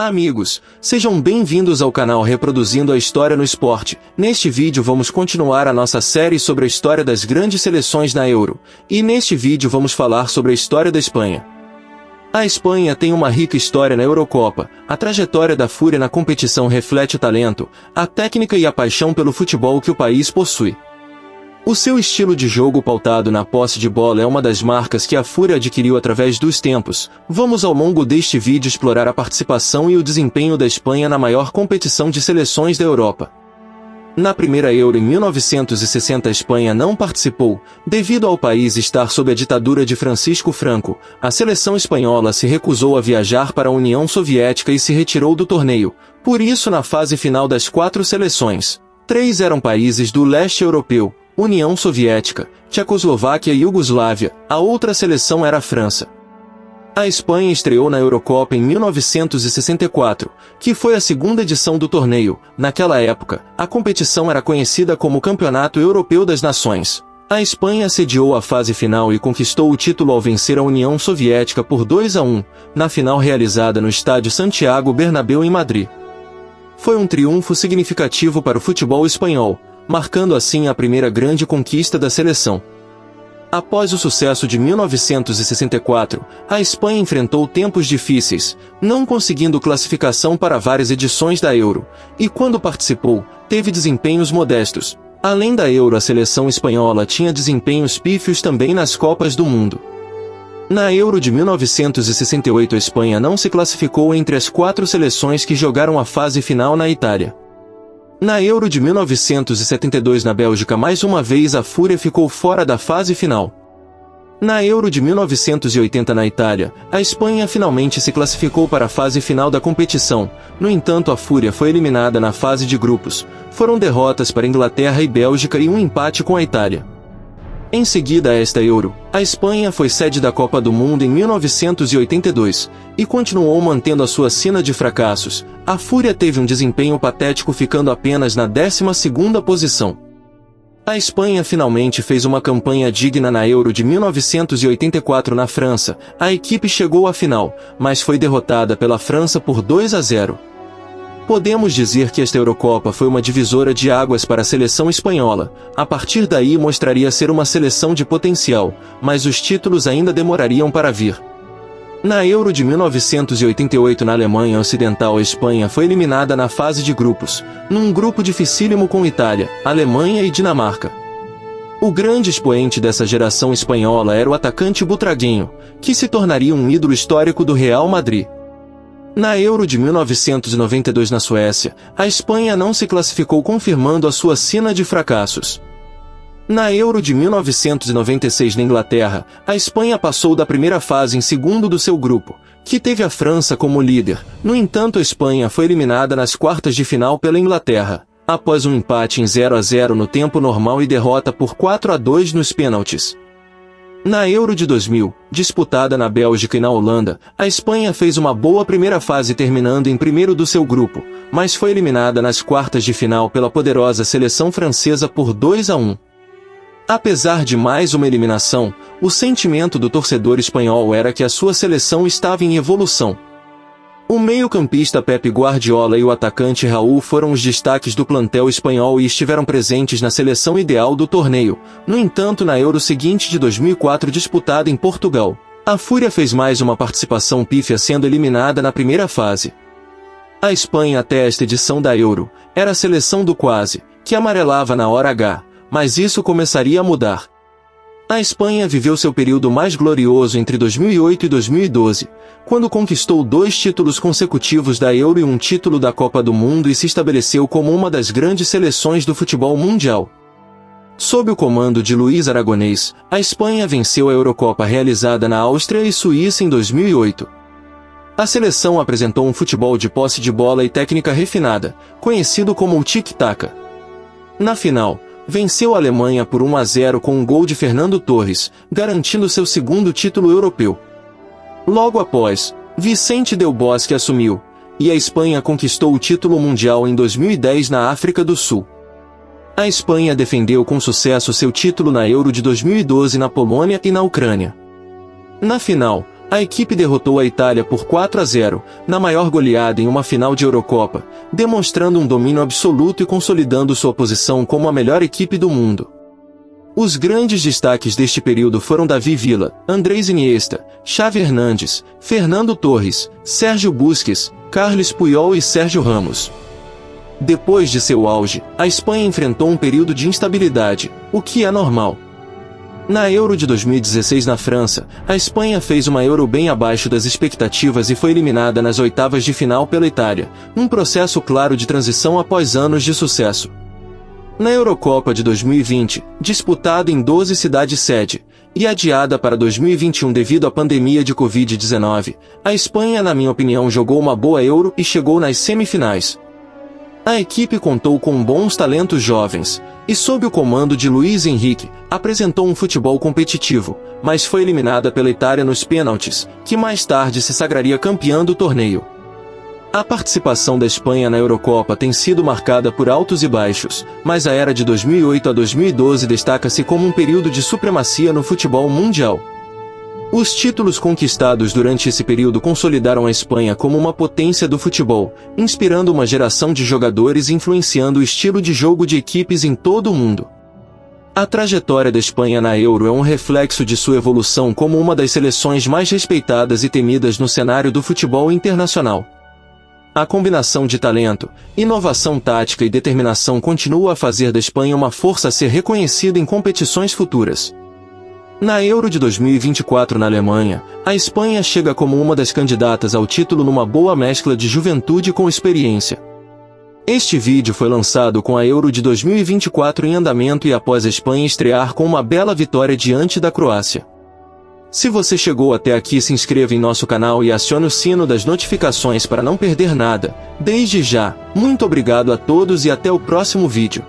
Amigos, sejam bem-vindos ao canal Reproduzindo a História no Esporte. Neste vídeo vamos continuar a nossa série sobre a história das grandes seleções na Euro, e neste vídeo vamos falar sobre a história da Espanha. A Espanha tem uma rica história na Eurocopa. A trajetória da Fúria na competição reflete o talento, a técnica e a paixão pelo futebol que o país possui. O seu estilo de jogo pautado na posse de bola é uma das marcas que a Fúria adquiriu através dos tempos. Vamos ao longo deste vídeo explorar a participação e o desempenho da Espanha na maior competição de seleções da Europa. Na primeira Euro em 1960 a Espanha não participou, devido ao país estar sob a ditadura de Francisco Franco. A seleção espanhola se recusou a viajar para a União Soviética e se retirou do torneio. Por isso, na fase final das 4 seleções, 3 eram países do leste europeu: União Soviética, Tchecoslováquia e Iugoslávia. A outra seleção era a França. A Espanha estreou na Eurocopa em 1964, que foi a segunda edição do torneio. Naquela época, a competição era conhecida como Campeonato Europeu das Nações. A Espanha sediou a fase final e conquistou o título ao vencer a União Soviética por 2-1, na final realizada no estádio Santiago Bernabéu em Madrid. Foi um triunfo significativo para o futebol espanhol, marcando assim a primeira grande conquista da seleção. Após o sucesso de 1964, a Espanha enfrentou tempos difíceis, não conseguindo classificação para várias edições da Euro, e quando participou, teve desempenhos modestos. Além da Euro, a seleção espanhola tinha desempenhos pífios também nas Copas do Mundo. Na Euro de 1968 a Espanha não se classificou entre as 4 seleções que jogaram a fase final na Itália. Na Euro de 1972 na Bélgica mais uma vez a Fúria ficou fora da fase final. Na Euro de 1980 na Itália, a Espanha finalmente se classificou para a fase final da competição. No entanto, a Fúria foi eliminada na fase de grupos. Foram derrotas para Inglaterra e Bélgica e um empate com a Itália. Em seguida a esta Euro, a Espanha foi sede da Copa do Mundo em 1982, e continuou mantendo a sua sina de fracassos. A Fúria teve um desempenho patético, ficando apenas na 12ª posição. A Espanha finalmente fez uma campanha digna na Euro de 1984 na França. A equipe chegou à final, mas foi derrotada pela França por 2-0. Podemos dizer que esta Eurocopa foi uma divisora de águas para a seleção espanhola. A partir daí mostraria ser uma seleção de potencial, mas os títulos ainda demorariam para vir. Na Euro de 1988 na Alemanha Ocidental a Espanha foi eliminada na fase de grupos, num grupo dificílimo com Itália, Alemanha e Dinamarca. O grande expoente dessa geração espanhola era o atacante Butragueño, que se tornaria um ídolo histórico do Real Madrid. Na Euro de 1992 na Suécia, a Espanha não se classificou, confirmando a sua sina de fracassos. Na Euro de 1996 na Inglaterra, a Espanha passou da primeira fase em segundo do seu grupo, que teve a França como líder. No entanto, a Espanha foi eliminada nas quartas de final pela Inglaterra, após um empate em 0-0 no tempo normal e derrota por 4-2 nos pênaltis. Na Euro de 2000, disputada na Bélgica e na Holanda, a Espanha fez uma boa primeira fase terminando em primeiro do seu grupo, mas foi eliminada nas quartas de final pela poderosa seleção francesa por 2-1. Apesar de mais uma eliminação, o sentimento do torcedor espanhol era que a sua seleção estava em evolução. O meio-campista Pep Guardiola e o atacante Raúl foram os destaques do plantel espanhol e estiveram presentes na seleção ideal do torneio. No entanto, na Euro seguinte de 2004 disputada em Portugal, a Fúria fez mais uma participação pífia, sendo eliminada na primeira fase. A Espanha até esta edição da Euro era a seleção do quase, que amarelava na hora H, mas isso começaria a mudar. A Espanha viveu seu período mais glorioso entre 2008 e 2012, quando conquistou 2 títulos consecutivos da Euro e um título da Copa do Mundo e se estabeleceu como uma das grandes seleções do futebol mundial. Sob o comando de Luís Aragonês, a Espanha venceu a Eurocopa realizada na Áustria e Suíça em 2008. A seleção apresentou um futebol de posse de bola e técnica refinada, conhecido como o tic-tac. Na final, venceu a Alemanha por 1-0 com um gol de Fernando Torres, garantindo seu segundo título europeu. Logo após, Vicente Del Bosque assumiu, e a Espanha conquistou o título mundial em 2010 na África do Sul. A Espanha defendeu com sucesso seu título na Euro de 2012 na Polônia e na Ucrânia. Na final, A equipe derrotou a Itália por 4-0, na maior goleada em uma final de Eurocopa, demonstrando um domínio absoluto e consolidando sua posição como a melhor equipe do mundo. Os grandes destaques deste período foram Davi Villa, Andrés Iniesta, Xavi Hernández, Fernando Torres, Sérgio Busquets, Carles Puyol e Sérgio Ramos. Depois de seu auge, a Espanha enfrentou um período de instabilidade, o que é normal. Na Euro de 2016 na França, a Espanha fez uma Euro bem abaixo das expectativas e foi eliminada nas oitavas de final pela Itália, um processo claro de transição após anos de sucesso. Na Eurocopa de 2020, disputada em 12 cidades-sede, e adiada para 2021 devido à pandemia de Covid-19, a Espanha, na minha opinião, jogou uma boa Euro e chegou nas semifinais. A equipe contou com bons talentos jovens, e sob o comando de Luís Henrique, apresentou um futebol competitivo, mas foi eliminada pela Itália nos pênaltis, que mais tarde se sagraria campeã do torneio. A participação da Espanha na Eurocopa tem sido marcada por altos e baixos, mas a era de 2008 a 2012 destaca-se como um período de supremacia no futebol mundial. Os títulos conquistados durante esse período consolidaram a Espanha como uma potência do futebol, inspirando uma geração de jogadores e influenciando o estilo de jogo de equipes em todo o mundo. A trajetória da Espanha na Euro é um reflexo de sua evolução como uma das seleções mais respeitadas e temidas no cenário do futebol internacional. A combinação de talento, inovação tática e determinação continua a fazer da Espanha uma força a ser reconhecida em competições futuras. Na Euro de 2024 na Alemanha, a Espanha chega como uma das candidatas ao título numa boa mescla de juventude com experiência. Este vídeo foi lançado com a Euro de 2024 em andamento e após a Espanha estrear com uma bela vitória diante da Croácia. Se você chegou até aqui, se inscreva em nosso canal e acione o sino das notificações para não perder nada. Desde já, muito obrigado a todos e até o próximo vídeo.